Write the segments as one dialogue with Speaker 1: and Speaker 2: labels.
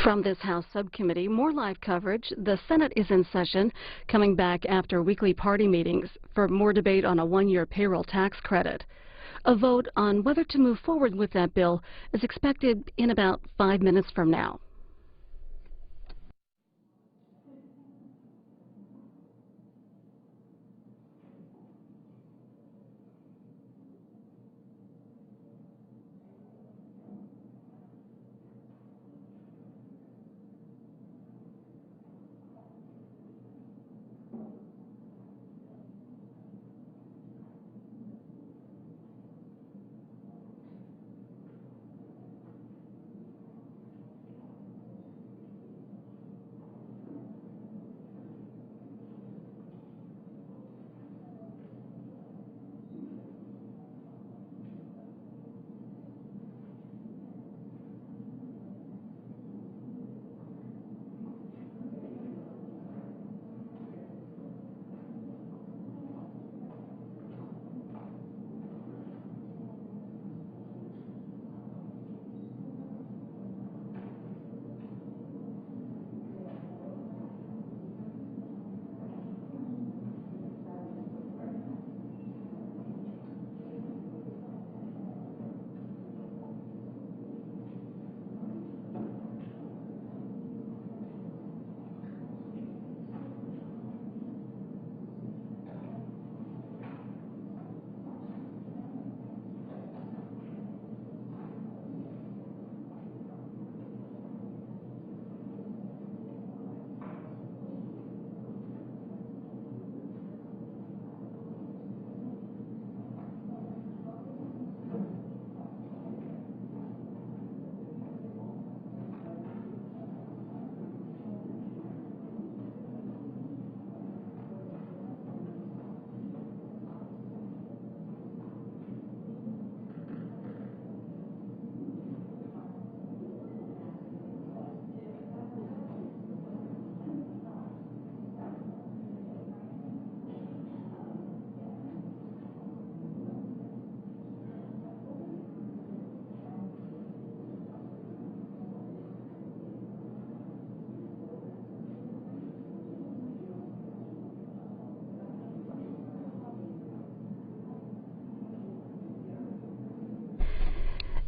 Speaker 1: From this House subcommittee, more live coverage. The Senate is in session, coming back after weekly party meetings for more debate on a one-year payroll tax credit. A vote on whether to move forward with that bill is expected in about 5 minutes from now.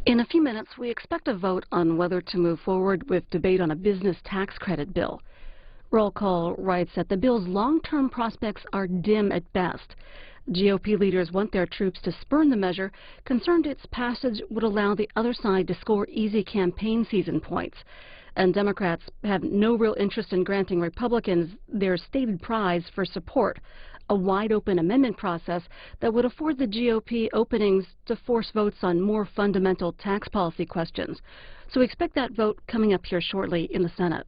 Speaker 1: In a few minutes, we expect a vote on whether to move forward with debate on a business tax credit bill. Roll Call writes that the bill's long-term prospects are dim at best. GOP leaders want their troops to spurn the measure, concerned its passage would allow the other side to score easy campaign season points. And Democrats have no real interest in granting Republicans their stated prize for support, a wide-open amendment process that would afford the GOP openings to force votes on more fundamental tax policy questions. So we expect that vote coming up here shortly in the Senate.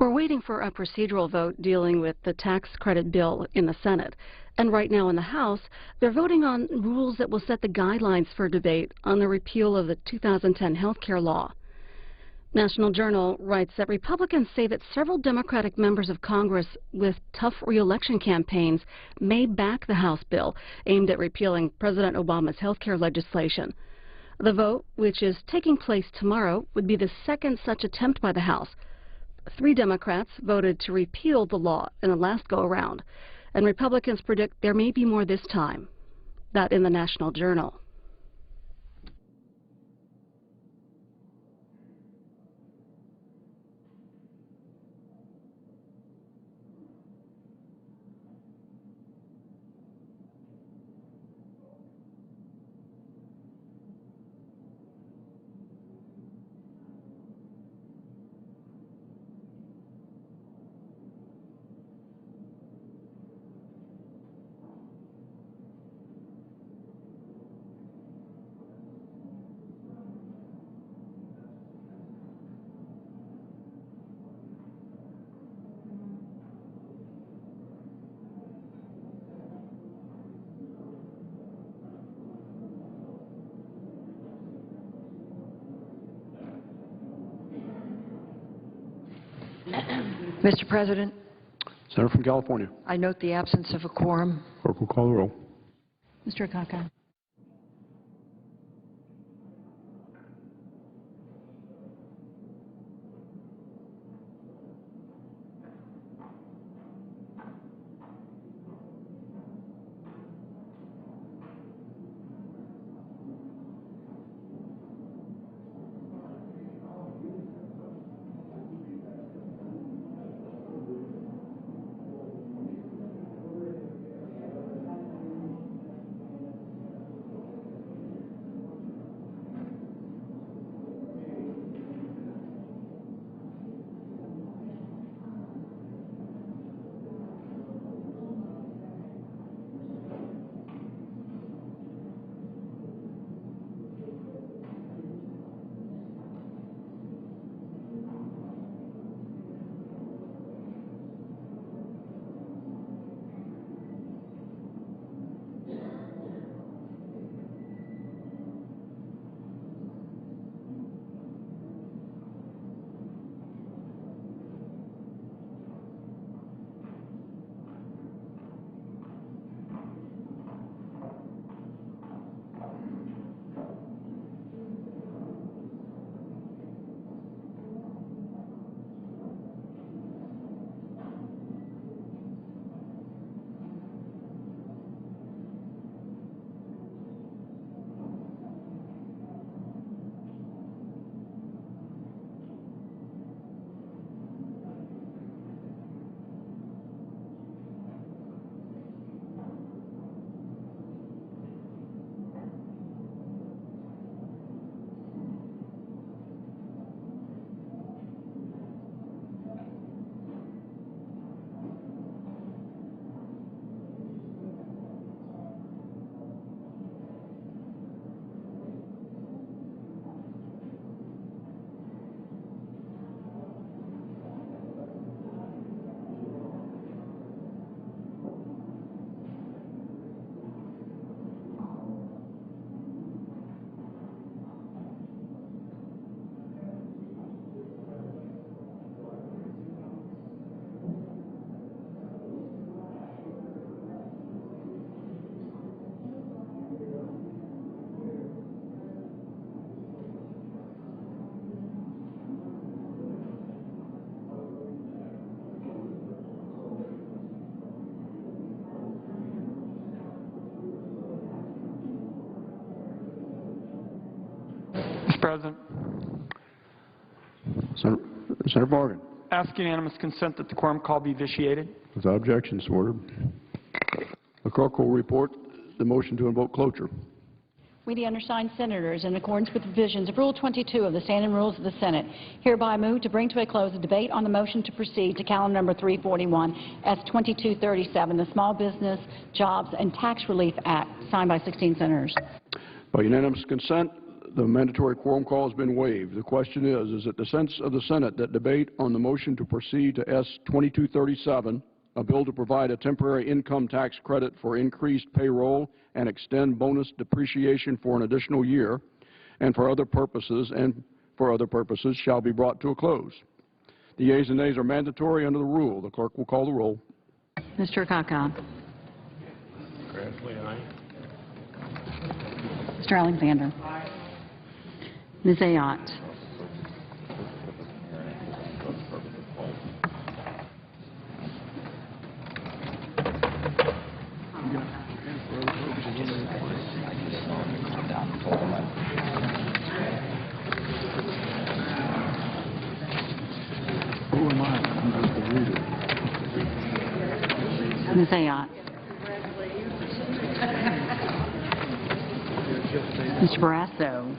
Speaker 1: We're waiting for a procedural vote dealing with the tax credit bill in the Senate. And right now in the House, they're voting on rules that will set the guidelines for debate on the repeal of the 2010 health care law. National Journal writes that Republicans say that several Democratic members of Congress with tough re-election campaigns may back the House bill aimed at repealing President Obama's health care legislation. The vote, which is taking place tomorrow, would be the second such attempt by the House. 3 Democrats voted to repeal the law in the last go-around, and Republicans predict there may be more this time. That in the National Journal.
Speaker 2: Mr. President,
Speaker 3: Senator from California.
Speaker 2: I note the absence of a quorum.
Speaker 3: Clerk will call the roll.
Speaker 1: Mr. Akaka.
Speaker 4: President.
Speaker 3: Senator Morgan.
Speaker 4: Ask unanimous consent that the quorum call be vitiated.
Speaker 3: Without objection, so ordered. The clerk will report the motion to invoke cloture.
Speaker 5: We, the undersigned senators, in accordance with the provisions of Rule 22 of the Standing Rules of the Senate, hereby move to bring to a close the debate on the motion to proceed to calendar number 341, S-2237, the Small Business, Jobs, and Tax Relief Act, signed by 16 senators.
Speaker 3: By unanimous consent, The mandatory quorum call has been waived. The question is it the sense of the Senate that debate on the motion to proceed to S-2237, a bill to provide a temporary income tax credit for increased payroll and extend bonus depreciation for an additional year, and for other purposes shall be brought to a close. The yeas and nays are mandatory under the rule. The clerk will call the roll.
Speaker 5: Mr. Akaka. Mr. Alexander. Ms. Ayotte.
Speaker 3: Who am I? I'm just the reader.
Speaker 5: Ms. Ayotte. Mr. Barrasso.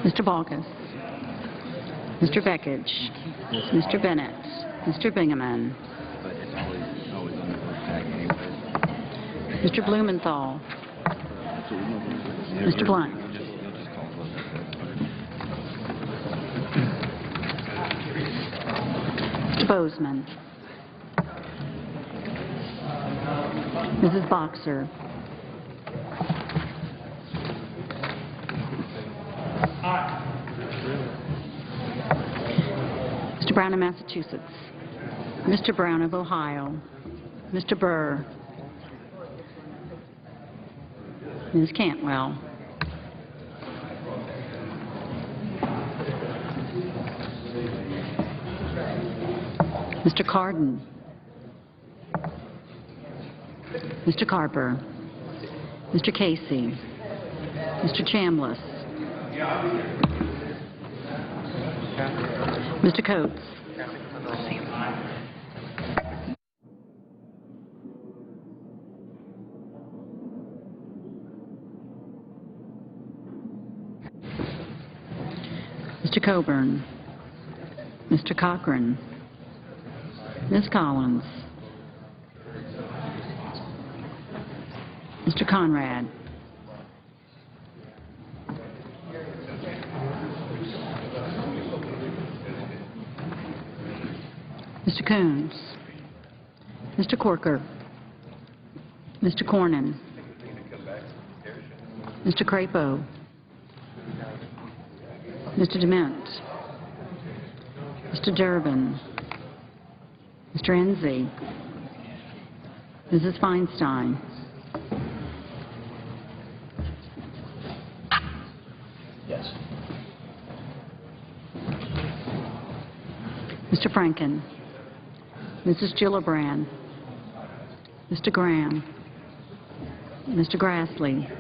Speaker 5: Mr. Balkus. Mr. Bekich. Mr. Bennett. Mr. Bingaman. Mr. Blumenthal. Mr. Blunt. Mr. Bozeman. Mrs. Boxer. Mr. Brown of Massachusetts. Mr. Brown of Ohio. Mr. Burr. Ms. Cantwell. Mr. Cardin. Mr. Carper. Mr. Casey. Mr. Chambliss. Mr. Coates. Mr. Coburn. Mr. Cochran. Ms. Collins. Mr. Conrad. Mr. Coons. Mr. Corker. Mr. Cornyn. Mr. Crapo. Mr. Dement. Mr. Durbin. Mr. Enzi. Mrs. Feinstein.
Speaker 6: Yes.
Speaker 5: Mr. Franken. Mrs. Gillibrand. Mr. Graham. Mr. Grassley.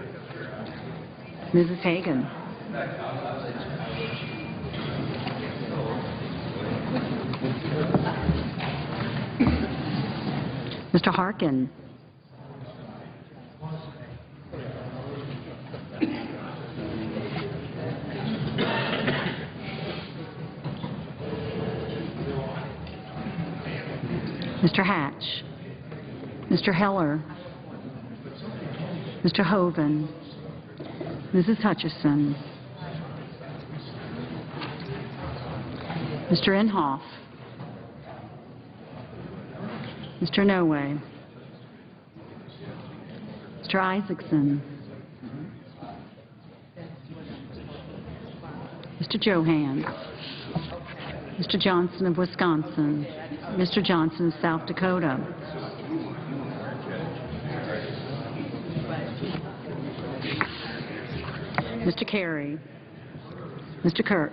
Speaker 5: Mrs. Hagan. Mr. Harkin. Mr. Hatch. Mr. Heller. Mr. Hoven. Mrs. Hutchison. Mr. Inhofe. Mr. Noe. Mr. Isaacson. Mr. Johanns. Mr. Johnson of Wisconsin. Mr. Johnson of South Dakota. Mr. Carey. Mr. Kirk.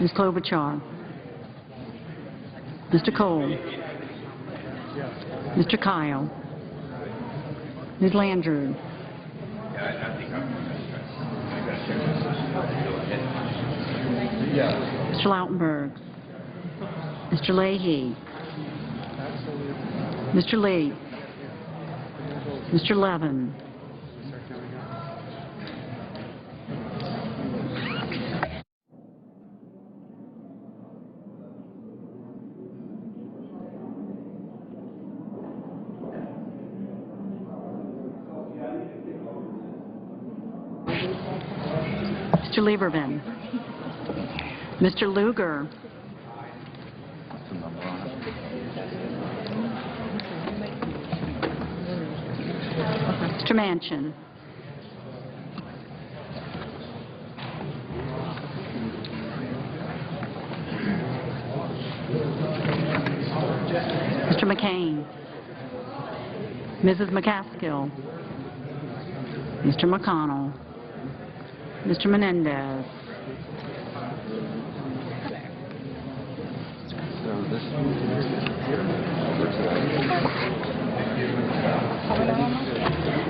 Speaker 5: Ms. Klobuchar. Mr. Cole. Mr. Kyle. Ms. Landrieu. Mr. Lautenberg. Mr. Leahy. Mr. Lee. Mr. Levin. Mr. Lieberman. Mr. Lugar. Mr. Manchin. Mr. McCain. Mrs. McCaskill. Mr. McConnell. Mr. Menendez.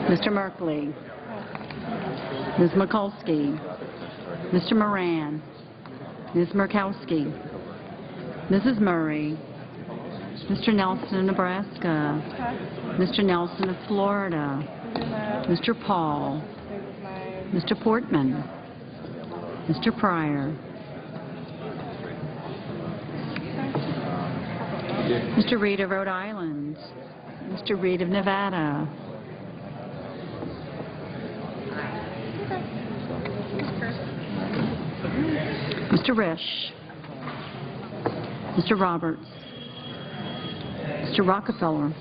Speaker 5: Mr. Merkley. Ms. Mikulski. Mr. Moran. Ms. Murkowski. Mrs. Murray. Mr. Nelson of Nebraska. Mr. Nelson of Florida. Mr. Paul. Mr. Portman. Mr. Pryor. Mr. Reed of Rhode Island. Mr. Reed of Nevada. Mr. Risch. Mr. Roberts. Mr. Rockefeller.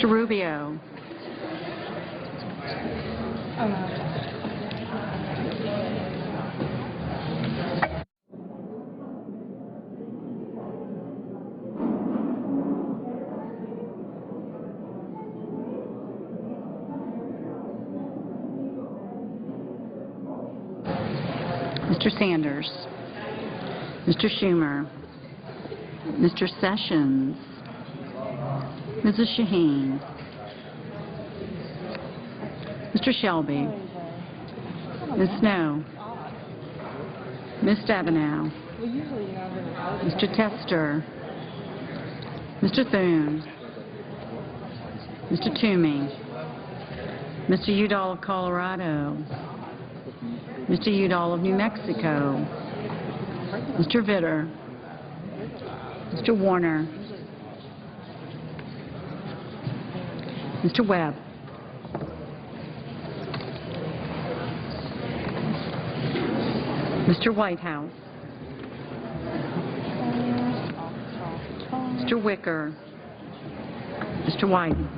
Speaker 5: Mr. Rubio. Mr. Sanders. Mr. Schumer. Mr. Sessions. Mrs. Shaheen. Mr. Shelby. Ms. Snow. Ms. Stabenow. Mr. Tester. Mr. Thune. Mr. Toomey. Mr. Udall of Colorado. Mr. Udall of New Mexico. Mr. Vitter. Mr. Warner. Mr. Webb. Mr. Whitehouse. Mr. Wicker. Mr. Wyden.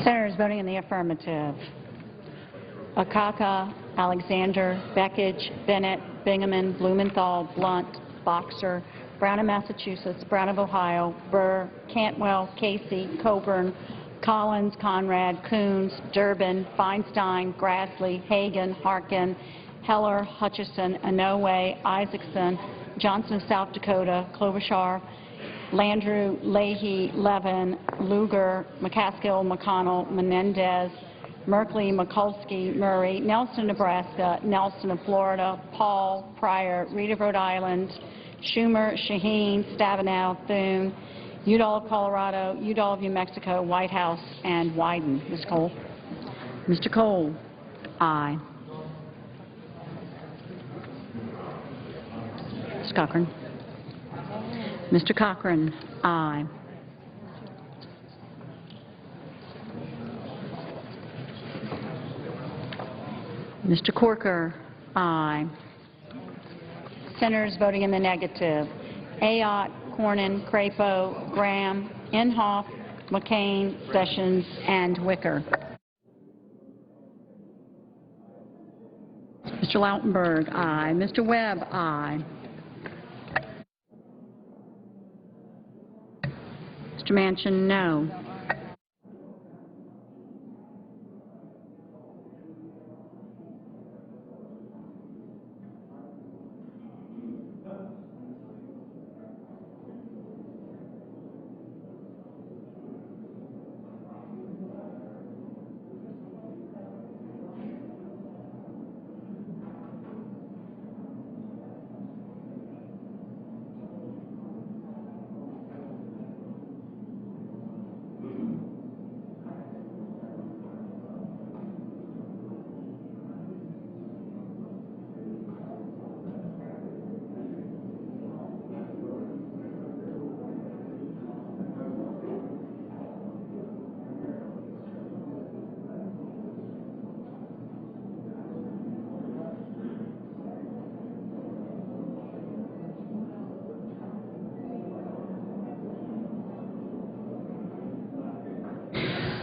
Speaker 5: Senators voting in the affirmative: Akaka, Alexander, Beckidge, Bennett, Bingaman, Blumenthal, Blunt, Boxer, Brown of Massachusetts, Brown of Ohio, Burr, Cantwell, Casey, Coburn, Collins, Conrad, Coons, Durbin, Feinstein, Grassley, Hagan, Harkin, Heller, Hutchison, Inouye, Isaacson, Johnson of South Dakota, Klobuchar, Landrieu, Leahy, Levin, Lugar, McCaskill, McConnell, Menendez, Merkley, Mikulski, Murray, Nelson, Nebraska, Nelson of Florida, Paul, Pryor, Reed of Rhode Island, Schumer, Shaheen, Stabenow, Thune, Udall of Colorado, Udall of New Mexico, Whitehouse, and Wyden. Ms. Cole. Mr. Cole. Aye. Ms. Cochran. Mr. Cochran. Aye. Mr. Corker. Aye. Senators voting in the negative: Ayotte, Cornyn, Crapo, Graham, Inhofe, McCain, Sessions, and Wicker. Mr. Lautenberg, aye. Mr. Webb, aye. Mr. Manchin, no.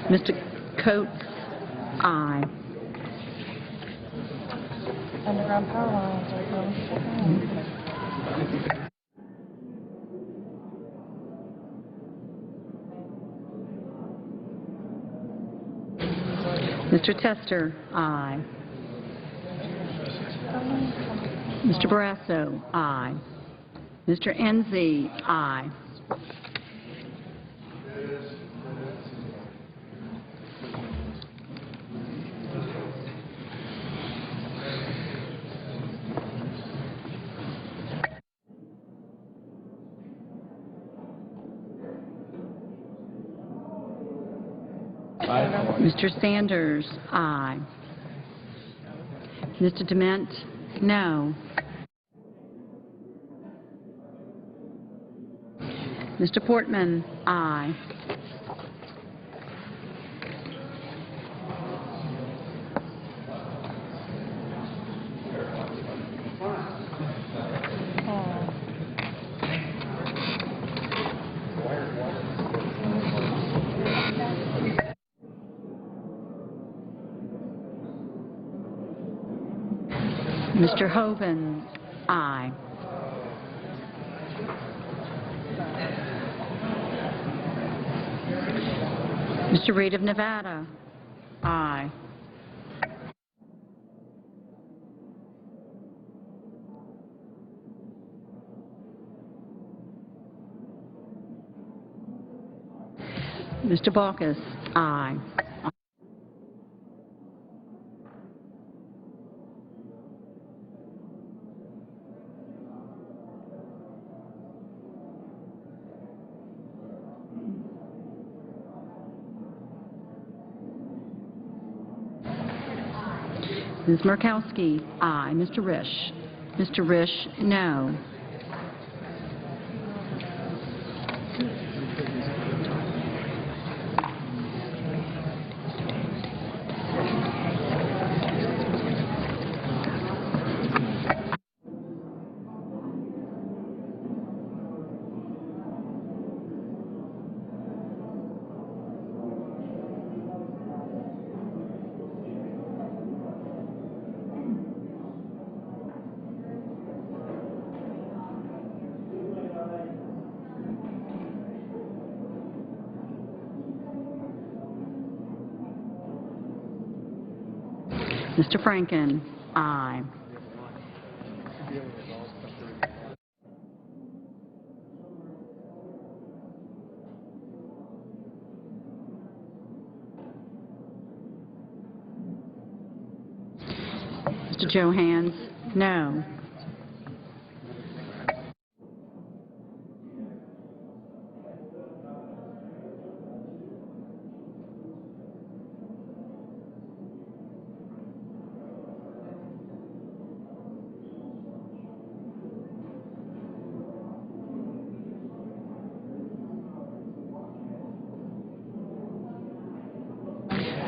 Speaker 5: Mr. Coates, aye.
Speaker 6: Underground power lines are going.
Speaker 5: Mr. Tester, aye. Mr. Barrasso, aye. Mr. Enzi, aye. Mr. Sanders, aye. Mr. Dement, no. Mr. Portman, aye. Mr. Hoven, aye. Mr. Reed of Nevada, aye. Mr. Baucus, aye. Ms. Murkowski, aye. Mr. Risch. Mr. Risch, no. Mr. Franken, aye. Mr. Johans, no.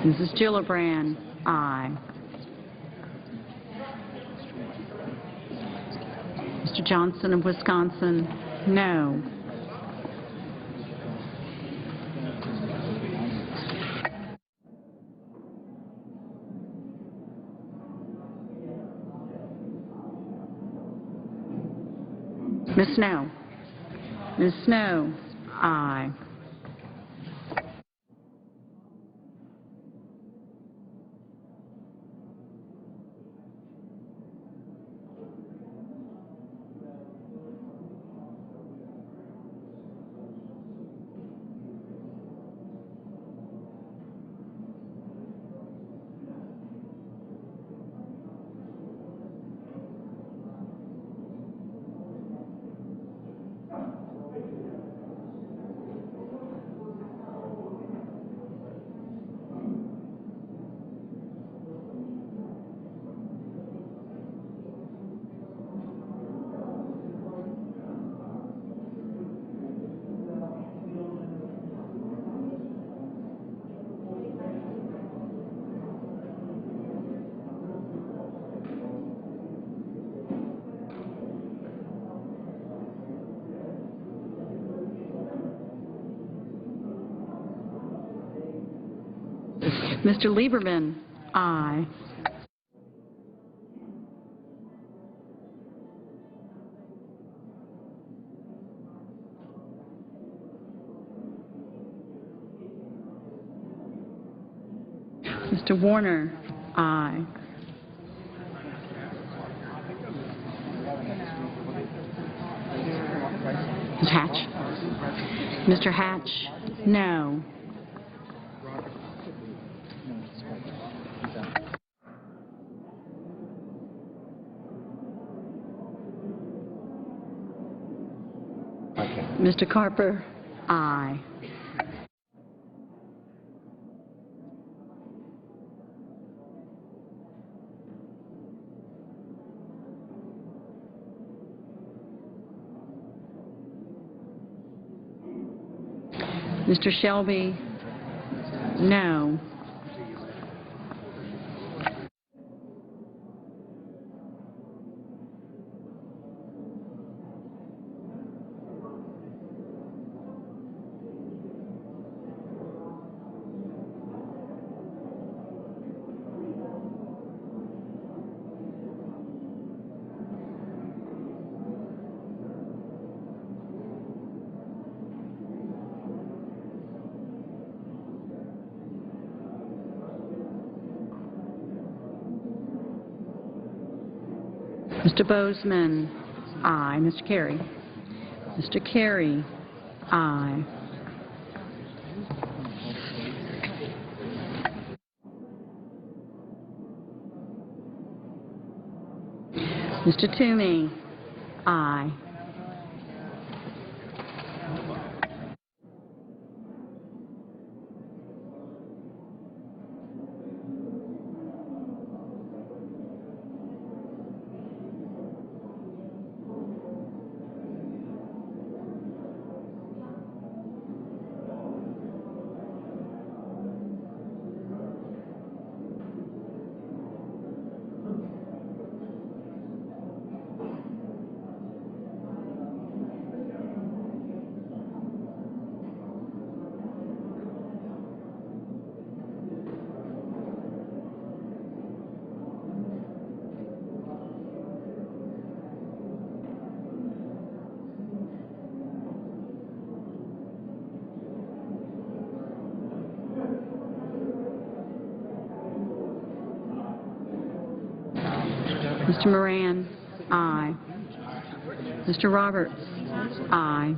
Speaker 5: Mrs. Gillibrand, aye. Mr. Johnson of Wisconsin, no. Ms. Snow? Ms. Snow? Aye. Mr. Lieberman? Aye. Mr. Warner? Aye. Ms. Hatch? Mr. Hatch? No. Mr. Carper? Aye. Mr. Shelby? No. Mr. Bozeman? Aye. Mr. Carey? Mr. Carey? Aye. Mr. Toomey? Aye. Mr. Moran? Aye. Mr. Roberts? Aye.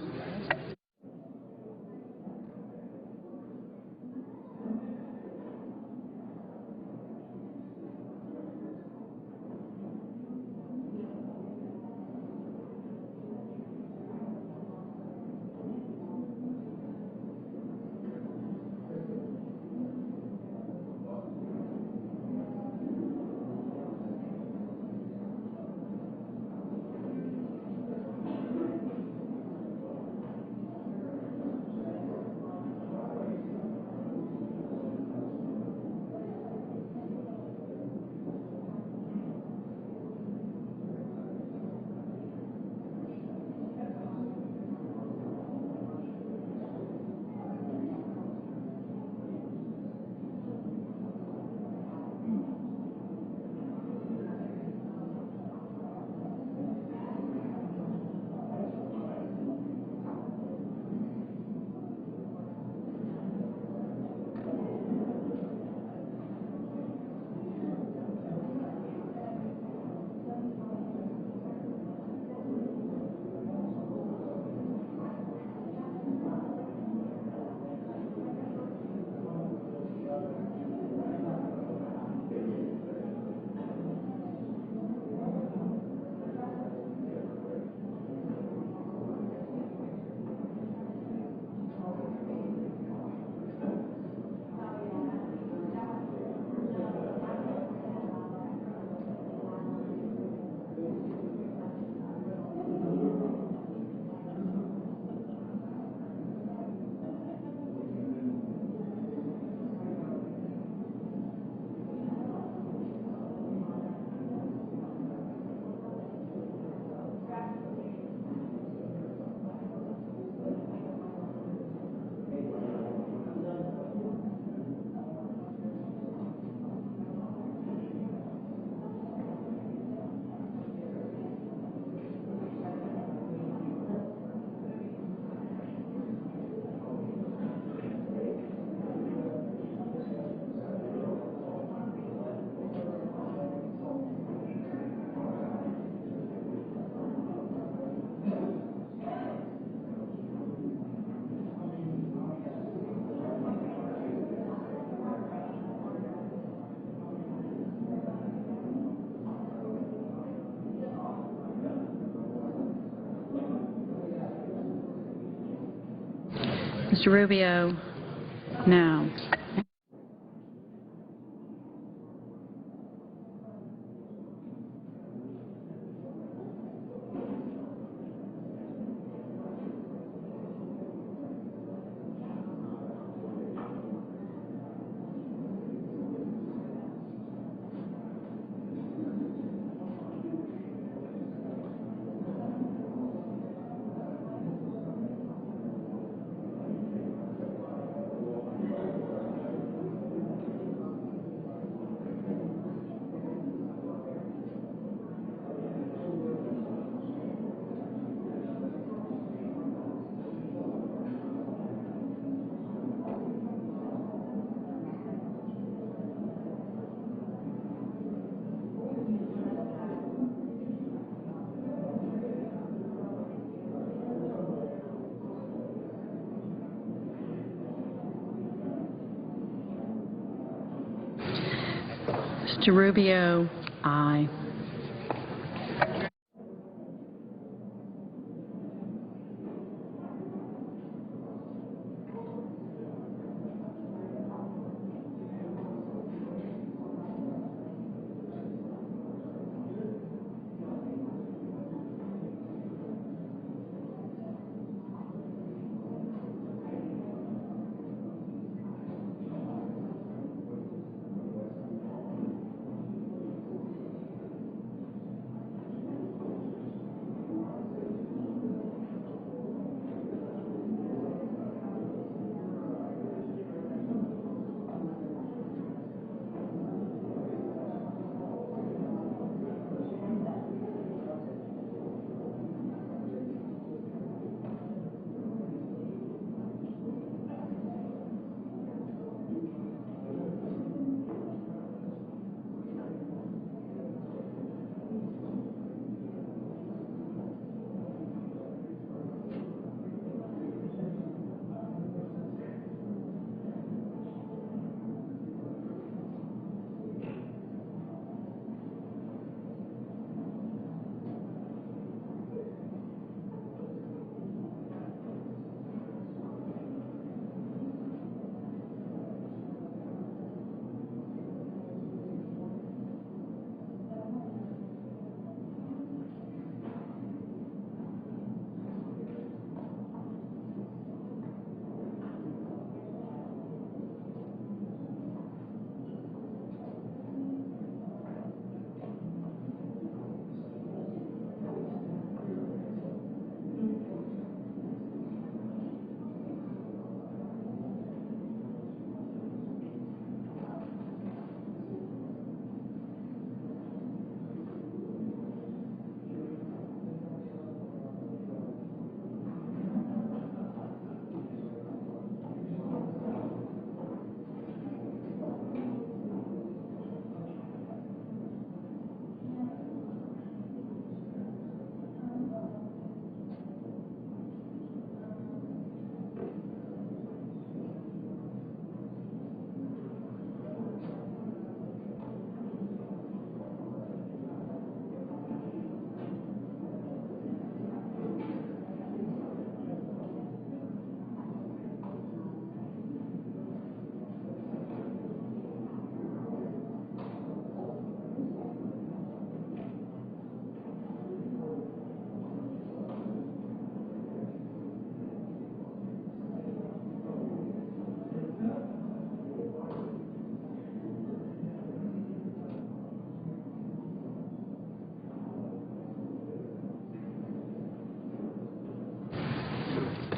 Speaker 5: Mr. Rubio, no. Mr. Rubio, aye.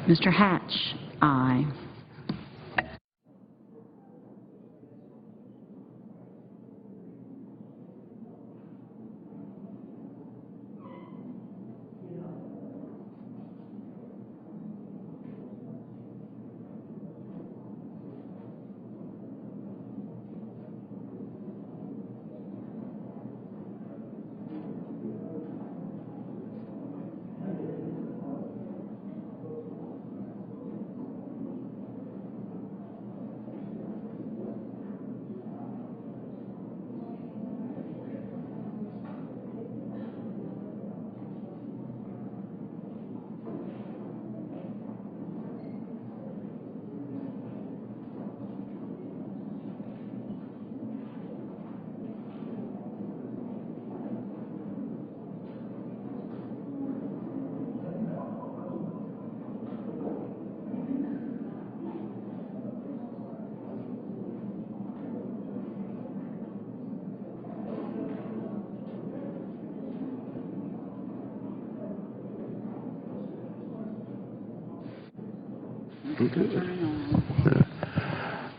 Speaker 5: Mr. Hatch, aye.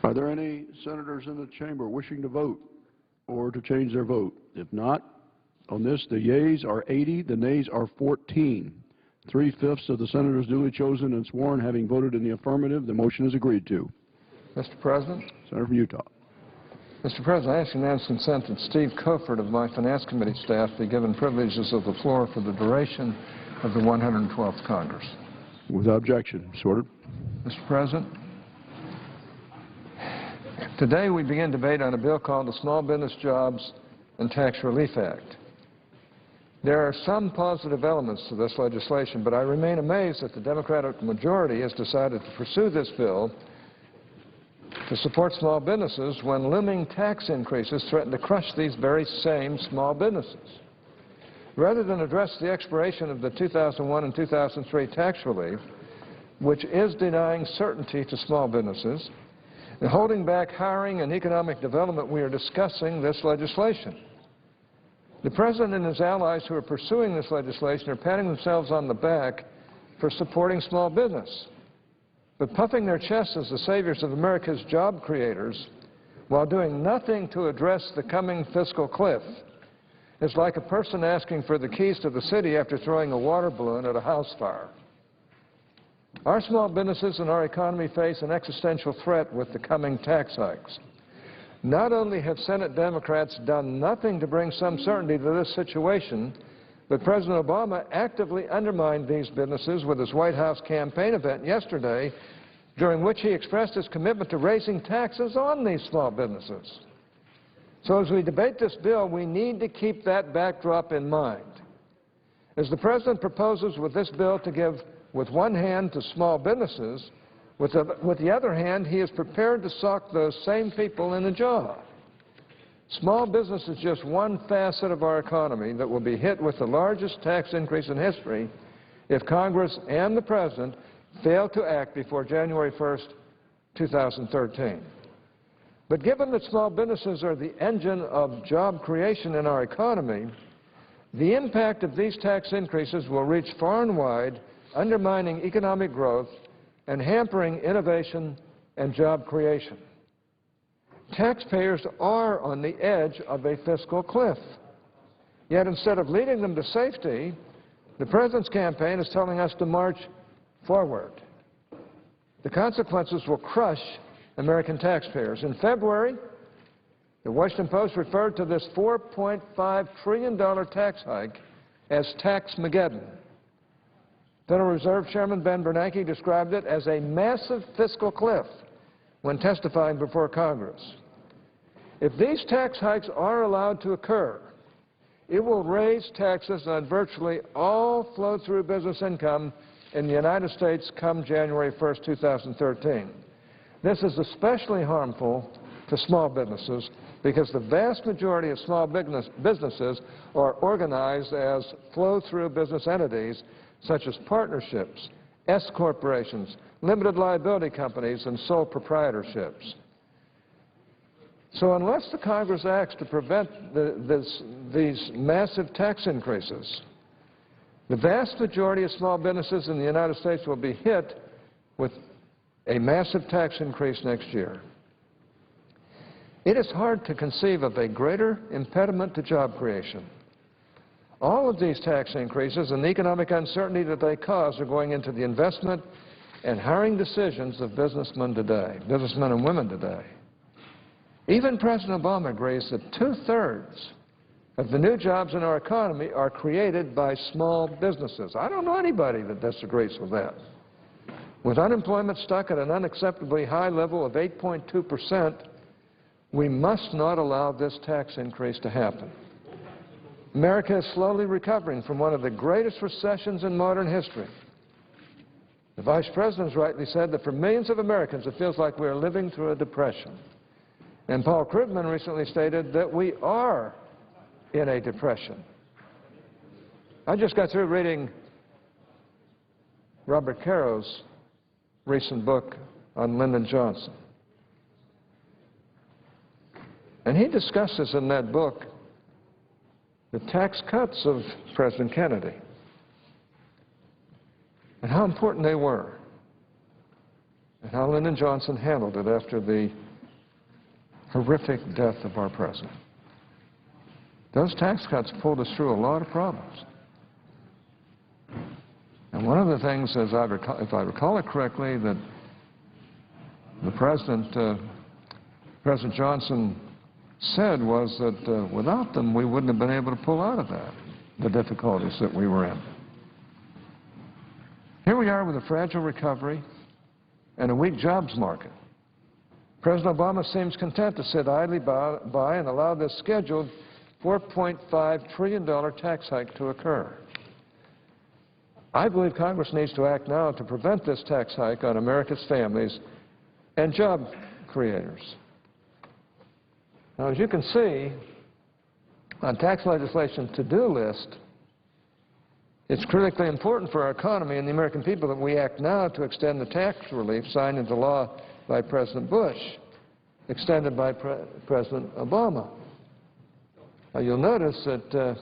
Speaker 3: Are there any senators in the chamber wishing to vote or to change their vote? If not, on this, the yeas are 80, the nays are 14. 3/5 of the senators duly chosen and sworn having voted in the affirmative, the motion is agreed to.
Speaker 7: Mr. President.
Speaker 3: Senator from Utah.
Speaker 7: Mr. President, I ask unanimous consent that Steve Cofford of my Finance Committee staff be given privileges of the floor for the duration of the 112th Congress.
Speaker 3: Without objection. So ordered.
Speaker 7: Mr. President, today we begin debate on a bill called the Small Business Jobs and Tax Relief Act. There are some positive elements to this legislation, but I remain amazed that the Democratic majority has decided to pursue this bill to support small businesses when looming tax increases threaten to crush these very same small businesses. Rather than address the expiration of the 2001 and 2003 tax relief, which is denying certainty to small businesses, and holding back hiring and economic development, we are discussing this legislation. The President and his allies who are pursuing this legislation are patting themselves on the back for supporting small business, but puffing their chests as the saviors of America's job creators while doing nothing to address the coming fiscal cliff is like a person asking for the keys to the city after throwing a water balloon at a house fire. Our small businesses and our economy face an existential threat with the coming tax hikes. Not only have Senate Democrats done nothing to bring some certainty to this situation, but President Obama actively undermined these businesses with his White House campaign event yesterday, during which he expressed his commitment to raising taxes on these small businesses. So as we debate this bill, we need to keep that backdrop in mind. As the President proposes with this bill to give with one hand to small businesses, with the other hand, he is prepared to sock those same people in the jaw. Small business is just one facet of our economy that will be hit with the largest tax increase in history if Congress and the President fail to act before January 1st, 2013. But given that small businesses are the engine of job creation in our economy, the impact of these tax increases will reach far and wide, undermining economic growth and hampering innovation and job creation. Taxpayers are on the edge of a fiscal cliff. Yet instead of leading them to safety, the President's campaign is telling us to march forward. The consequences will crush American taxpayers. In February, the Washington Post referred to this $4.5 trillion tax hike as Tax-mageddon. Federal Reserve Chairman Ben Bernanke described it as a massive fiscal cliff when testifying before Congress. If these tax hikes are allowed to occur, it will raise taxes on virtually all flow-through business income in the United States come January 1st, 2013. This is especially harmful to small businesses because the vast majority of small businesses are organized as flow-through business entities such as partnerships, S corporations, limited liability companies, and sole proprietorships. So unless the Congress acts to prevent these massive tax increases, the vast majority of small businesses in the United States will be hit with a massive tax increase next year. It is hard to conceive of a greater impediment to job creation. All of these tax increases and the economic uncertainty that they cause are going into the investment and hiring decisions of businessmen and women today. Even President Obama agrees that 2/3 of the new jobs in our economy are created by small businesses. I don't know anybody that disagrees with that. With unemployment stuck at an unacceptably high level of 8.2%, we must not allow this tax increase to happen. America is slowly recovering from one of the greatest recessions in modern history. The Vice President has rightly said that for millions of Americans it feels like we are living through a depression. And Paul Krugman recently stated that we are in a depression. I just got through reading Robert Caro's recent book on Lyndon Johnson. And he discusses in that book the tax cuts of President Kennedy and how important they were. and how Lyndon Johnson handled it after the horrific death of our president. Those tax cuts pulled us through a lot of problems. And one of the things, if I recall it correctly, that the President Johnson said was that without them, we wouldn't have been able to pull out of that, the difficulties that we were in. Here we are with a fragile recovery and a weak jobs market. President Obama seems content to sit idly by and allow this scheduled $4.5 trillion tax hike to occur. I believe Congress needs to act now to prevent this tax hike on America's families and job creators. Now, as you can see, on tax legislation to-do list, it's critically important for our economy and the American people that we act now to extend the tax relief signed into law by President Bush, extended by President Obama. Now, you'll notice that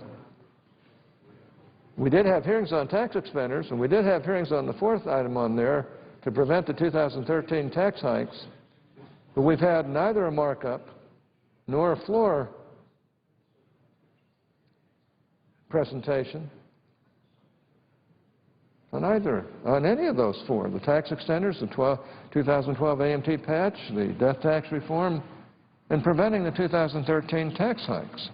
Speaker 7: we did have hearings on tax expenditures, and we did have hearings on the fourth item on there to prevent the 2013 tax hikes, but we've had neither a markup nor a floor presentation on any of those four, the tax extenders, the 2012 AMT patch, the death tax reform, and preventing the 2013 tax hikes.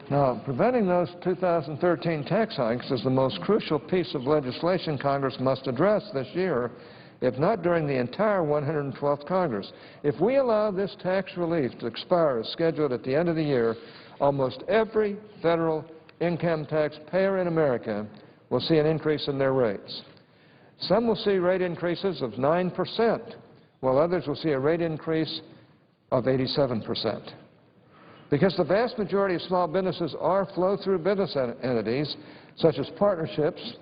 Speaker 7: Now, preventing those 2013 tax hikes is the most crucial piece of legislation Congress must address this year, if not during the entire 112th Congress. If we allow this tax relief to expire as scheduled at the end of the year, almost every federal income tax payer in America will see an increase in their rates. Some will see rate increases of 9%, while others will see a rate increase of 87%. Because the vast majority of small businesses are flow-through business entities, such as partnerships,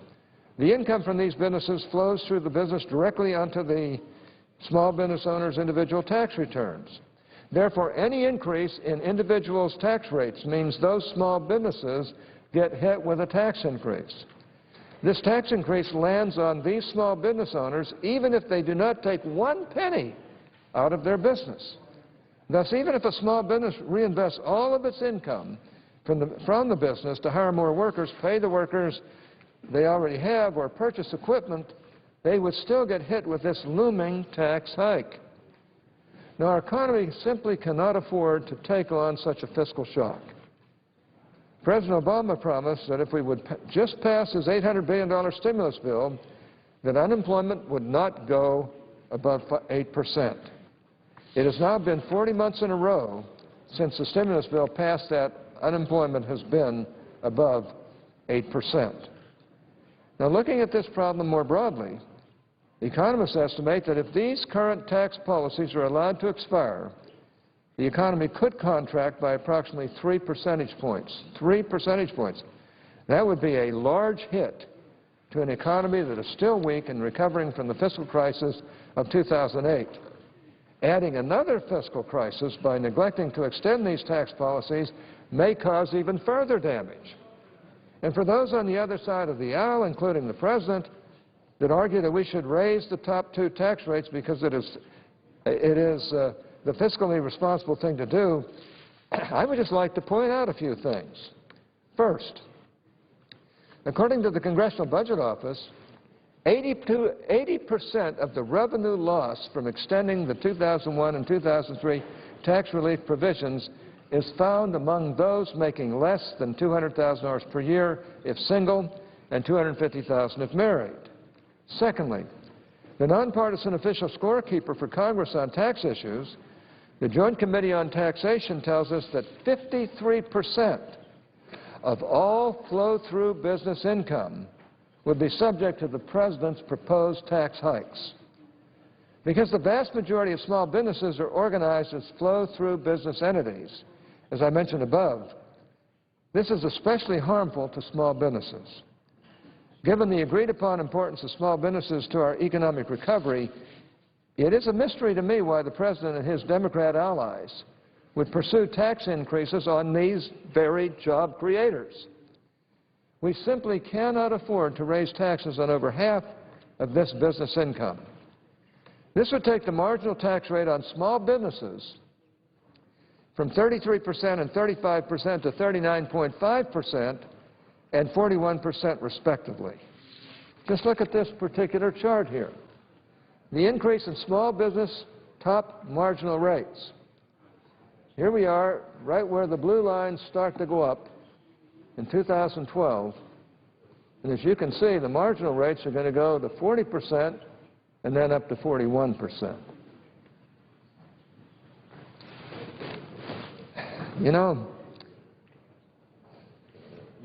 Speaker 7: the income from these businesses flows through the business directly onto the small business owner's individual tax returns. Therefore, any increase in individuals' tax rates means those small businesses get hit with a tax increase. This tax increase lands on these small business owners even if they do not take 1 penny out of their business. Thus, even if a small business reinvests all of its income from the business to hire more workers, pay the workers they already have, or purchase equipment, they would still get hit with this looming tax hike. Now, our economy simply cannot afford to take on such a fiscal shock. President Obama promised that if we would just pass his $800 billion stimulus bill, that unemployment would not go above 8%. It has now been 40 months in a row since the stimulus bill passed that unemployment has been above 8%. Now, looking at this problem more broadly, economists estimate that if these current tax policies are allowed to expire, the economy could contract by approximately 3 percentage points. 3 percentage points. That would be a large hit to an economy that is still weak and recovering from the fiscal crisis of 2008. Adding another fiscal crisis by neglecting to extend these tax policies may cause even further damage. And for those on the other side of the aisle, including the President, that argue that we should raise the top 2 tax rates because it is the fiscally responsible thing to do, I would just like to point out a few things. First, according to the Congressional Budget Office, 80% of the revenue loss from extending the 2001 and 2003 tax relief provisions is found among those making less than $200,000 per year if single and $250,000 if married. Secondly, the nonpartisan official scorekeeper for Congress on tax issues, the Joint Committee on Taxation, tells us that 53% of all flow-through business income would be subject to the President's proposed tax hikes. Because the vast majority of small businesses are organized as flow-through business entities, as I mentioned above, this is especially harmful to small businesses. Given the agreed-upon importance of small businesses to our economic recovery, it is a mystery to me why the President and his Democrat allies would pursue tax increases on these very job creators. We simply cannot afford to raise taxes on over half of this business income. This would take the marginal tax rate on small businesses from 33% and 35% to 39.5% and 41% respectively. Just look at this particular chart here. The increase in small business top marginal rates. Here we are, right where the blue lines start to go up in 2012. And as you can see, the marginal rates are going to go to 40% and then up to 41%. You know,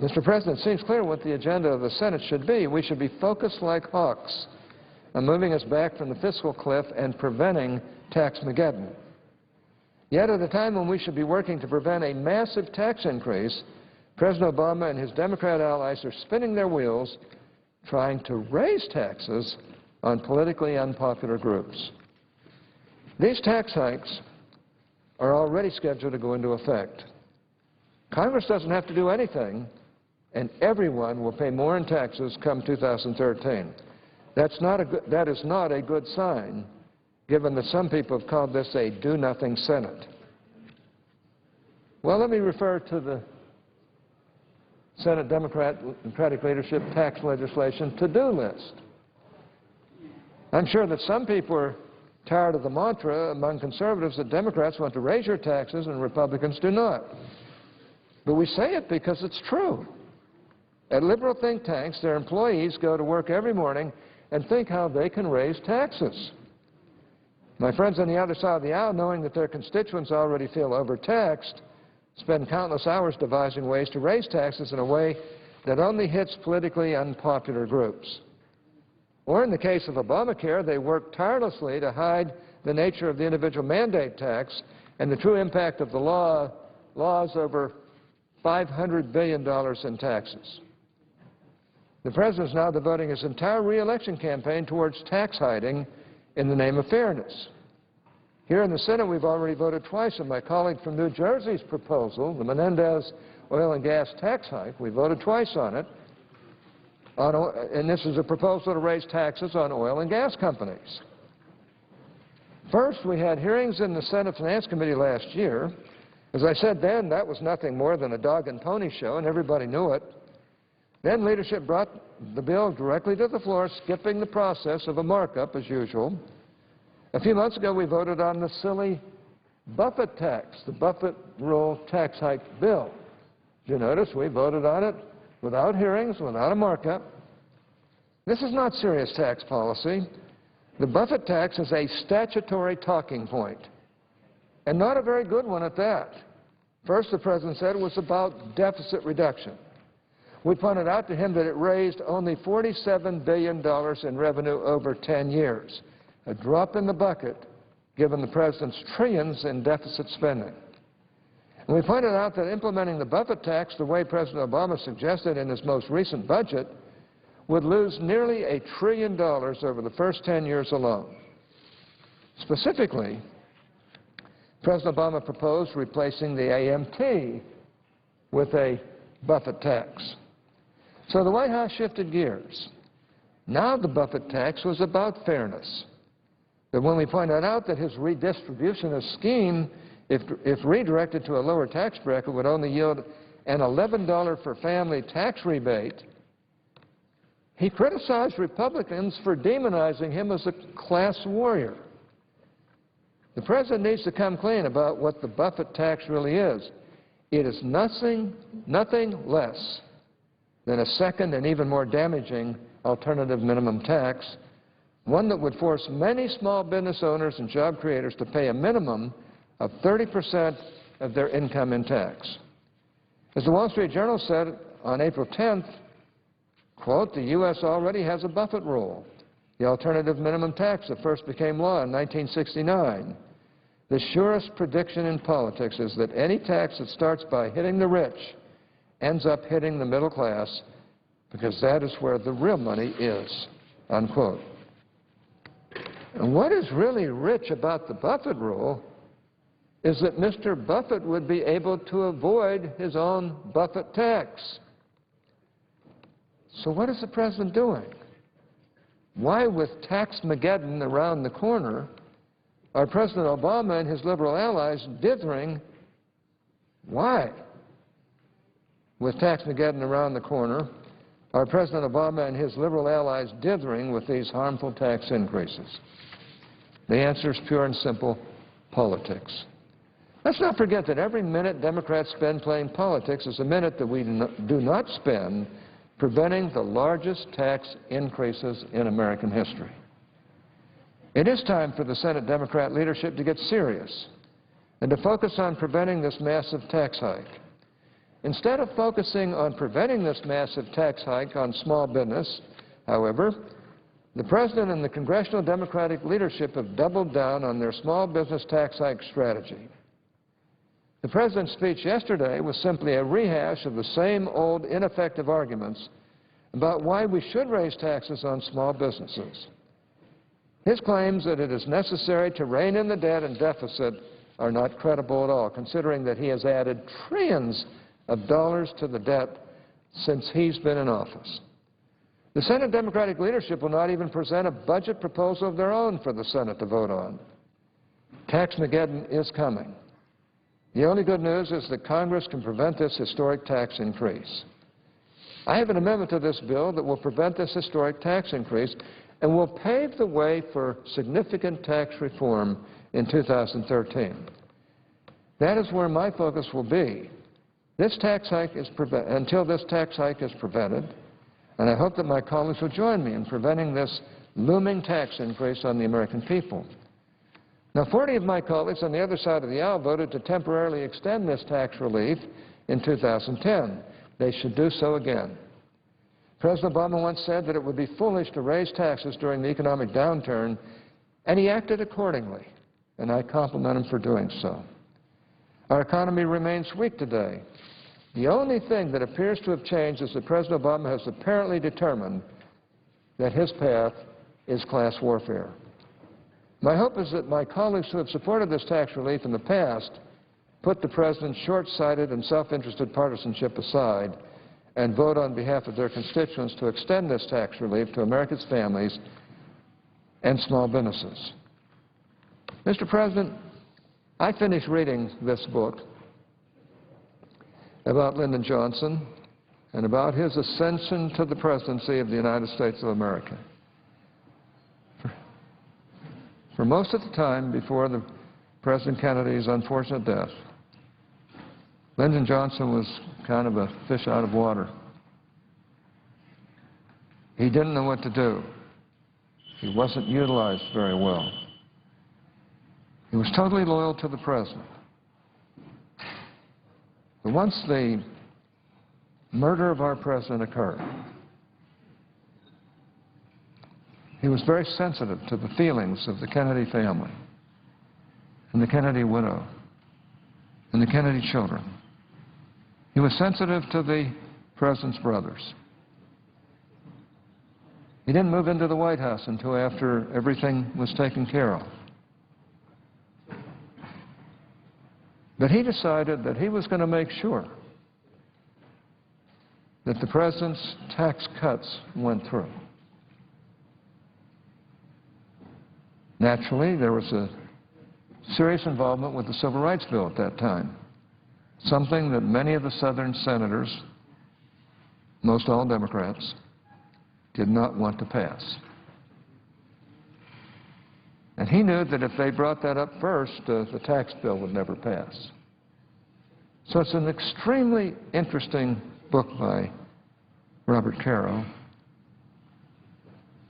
Speaker 7: Mr. President, it seems clear what the agenda of the Senate should be. We should be focused like hawks on moving us back from the fiscal cliff and preventing tax-mageddon. Yet at a time when we should be working to prevent a massive tax increase, President Obama and his Democrat allies are spinning their wheels trying to raise taxes on politically unpopular groups. These tax hikes are already scheduled to go into effect. Congress doesn't have to do anything, and everyone will pay more in taxes come 2013. That is not a good sign, given that some people have called this a do-nothing Senate. Well, let me refer to the Senate Democratic leadership tax legislation to-do list. I'm sure that some people are tired of the mantra among conservatives that Democrats want to raise your taxes and Republicans do not. But we say it because it's true. At liberal think tanks, their employees go to work every morning and think how they can raise taxes. My friends on the other side of the aisle, knowing that their constituents already feel overtaxed, spend countless hours devising ways to raise taxes in a way that only hits politically unpopular groups. Or in the case of Obamacare, they work tirelessly to hide the nature of the individual mandate tax and the true impact of the laws over $500 billion in taxes. The President is now devoting his entire re-election campaign towards tax hiding in the name of fairness. Here in the Senate, we've already voted twice on my colleague from New Jersey's proposal, the Menendez oil and gas tax hike. We voted twice on it. And this is a proposal to raise taxes on oil and gas companies. First, we had hearings in the Senate Finance Committee last year. As I said then, that was nothing more than a dog and pony show, and everybody knew it. Then leadership brought the bill directly to the floor, skipping the process of a markup, as usual. A few months ago, we voted on the silly Buffett tax, the Buffett rule tax hike bill. Did you notice we voted on it without hearings, without a markup? This is not serious tax policy. The Buffett tax is a statutory talking point, and not a very good one at that. First, the President said it was about deficit reduction. We pointed out to him that it raised only $47 billion in revenue over 10 years, a drop in the bucket given the President's trillions in deficit spending. And we pointed out that implementing the Buffett tax the way President Obama suggested in his most recent budget would lose nearly $1 trillion over the first 10 years alone. Specifically, President Obama proposed replacing the AMT with a Buffett tax. So the White House shifted gears. Now the Buffett tax was about fairness. But when we pointed out that his redistributionist scheme, if redirected to a lower tax bracket, would only yield an $11 for family tax rebate, he criticized Republicans for demonizing him as a class warrior. The President needs to come clean about what the Buffett tax really is. It is nothing less than a second and even more damaging alternative minimum tax, one that would force many small business owners and job creators to pay a minimum of 30% of their income in tax. As the Wall Street Journal said on April 10th, quote, the U.S. already has a Buffett rule, the alternative minimum tax that first became law in 1969. The surest prediction in politics is that any tax that starts by hitting the rich ends up hitting the middle class because that is where the real money is, unquote. And what is really rich about the Buffett rule is that Mr. Buffett would be able to avoid his own Buffett tax. So what is the President doing? why, with Tax-Mageddon around the corner, are President Obama and his liberal allies dithering? Why? With Tax-Mageddon around the corner, are President Obama and his liberal allies dithering with these harmful tax increases? The answer is pure and simple: politics. Let's not forget that every minute Democrats spend playing politics is a minute that we do not spend preventing the largest tax increases in American history. It is time for the Senate Democrat leadership to get serious and to focus on preventing this massive tax hike. Instead of focusing on preventing this massive tax hike on small business, however, the President and the Congressional Democratic leadership have doubled down on their small business tax hike strategy. The President's speech yesterday was simply a rehash of the same old ineffective arguments about why we should raise taxes on small businesses. His claims that it is necessary to rein in the debt and deficit are not credible at all, considering that he has added trillions of dollars to the debt since he's been in office. The Senate Democratic leadership will not even present a budget proposal of their own for the Senate to vote on. Tax-Mageddon is coming. The only good news is that Congress can prevent this historic tax increase. I have an amendment to this bill that will prevent this historic tax increase and will pave the way for significant tax reform in 2013. That is where my focus will be. This tax hike is until this tax hike is prevented, and I hope that my colleagues will join me in preventing this looming tax increase on the American people. Now, 40 of my colleagues on the other side of the aisle voted to temporarily extend this tax relief in 2010. They should do so again. President Obama once said that it would be foolish to raise taxes during the economic downturn, and he acted accordingly, and I compliment him for doing so. Our economy remains weak today. The only thing that appears to have changed is that President Obama has apparently determined that his path is class warfare. My hope is that my colleagues who have supported this tax relief in the past put the President's short-sighted and self-interested partisanship aside and vote on behalf of their constituents to extend this tax relief to America's families and small businesses. Mr. President, I finished reading this book about Lyndon Johnson and about his ascension to the presidency of the United States of America. For most of the time before President Kennedy's unfortunate death, Lyndon Johnson was kind of a fish out of water. He didn't know what to do. He wasn't utilized very well. He was totally loyal to the President. But once the murder of our President occurred, he was very sensitive to the feelings of the Kennedy family and the Kennedy widow and the Kennedy children. He was sensitive to the President's brothers. He didn't move into the White House until after everything was taken care of. But he decided that he was going to make sure that the President's tax cuts went through. Naturally, there was a serious involvement with the Civil Rights Bill at that time, something that many of the Southern senators, most all Democrats, did not want to pass. And he knew that if they brought that up first, the tax bill would never pass. So it's an extremely interesting book by Robert Caro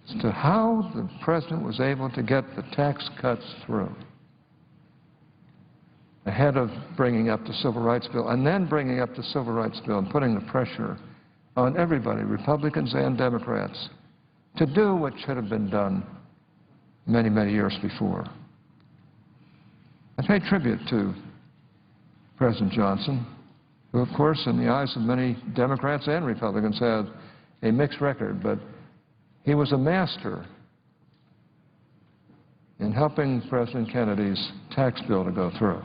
Speaker 7: as to how the President was able to get the tax cuts through ahead of bringing up the Civil Rights Bill, and then bringing up the Civil Rights Bill and putting the pressure on everybody, Republicans and Democrats, to do what should have been done many, many years before. I pay tribute to President Johnson, who, of course, in the eyes of many Democrats and Republicans, had a mixed record, but he was a master in helping President Kennedy's tax bill to go through.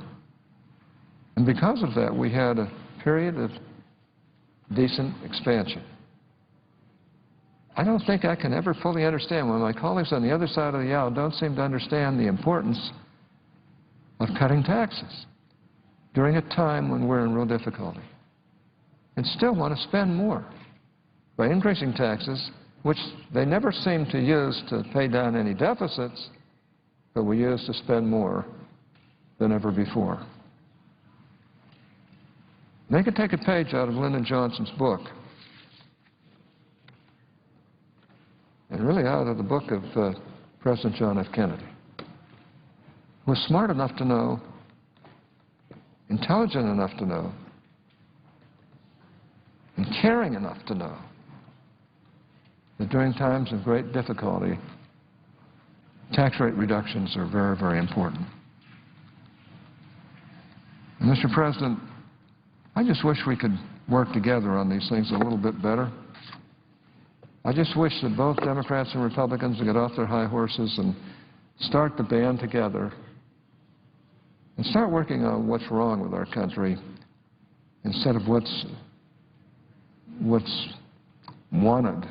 Speaker 7: And because of that, we had a period of decent expansion. I don't think I can ever fully understand why my colleagues on the other side of the aisle don't seem to understand the importance of cutting taxes during a time when we're in real difficulty, and still want to spend more by increasing taxes, which they never seem to use to pay down any deficits, but we use to spend more than ever before. They could take a page out of Lyndon Johnson's book, and really out of the book of President John F. Kennedy, who was smart enough to know, intelligent enough to know, and caring enough to know that during times of great difficulty, tax rate reductions are very, very important. And Mr. President, I just wish we could work together on these things a little bit better. I just wish that both Democrats and Republicans would get off their high horses and start to band together and start working on what's wrong with our country instead of what's wanted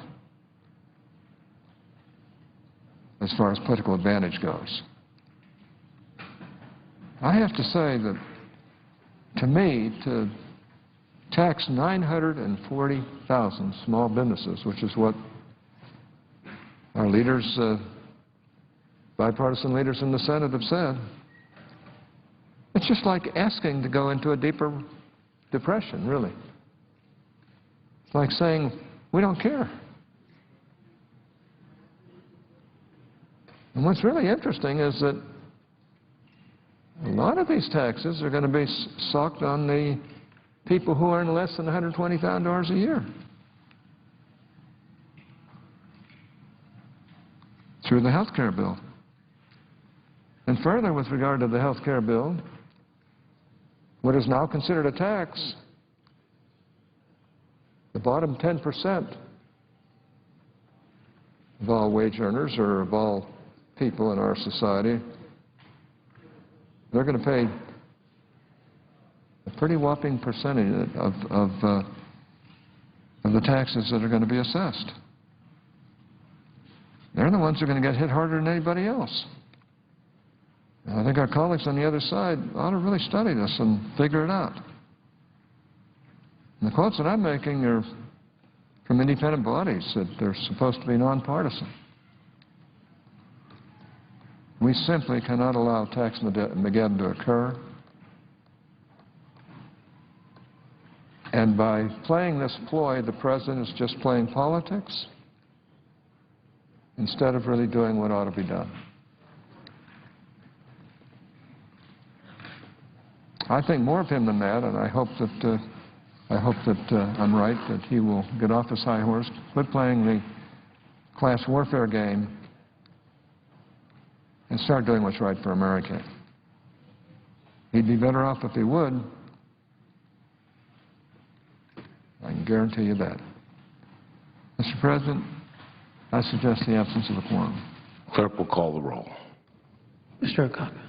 Speaker 7: as far as political advantage goes. I have to say that, to me, to tax 940,000 small businesses, which is what our leaders, bipartisan leaders in the Senate have said, it's just like asking to go into a deeper depression, really. It's like saying, we don't care. And what's really interesting is that a lot of these taxes are going to be socked on the people who earn less than $120,000 a year through the health care bill. And further, with regard to the health care bill, what is now considered a tax, the bottom 10% of all wage earners or of all people in our society, they're going to pay a pretty whopping percentage of the taxes that are going to be assessed. They're the ones who are going to get hit harder than anybody else. And I think our colleagues on the other side ought to really study this and figure it out. And the quotes that I'm making are from independent bodies that they're supposed to be nonpartisan. We simply cannot allow tax Mageddon to occur. And by playing this ploy, the President is just playing politics instead of really doing what ought to be done. I think more of him than that, and I hope that I'm right, that he will get off his high horse, quit playing the class warfare game, and start doing what's right for America. He'd be better off if he would. I can guarantee you that. Mr. President, I suggest the absence of a quorum.
Speaker 8: Clerk will call the roll.
Speaker 9: Mr. O'Connor.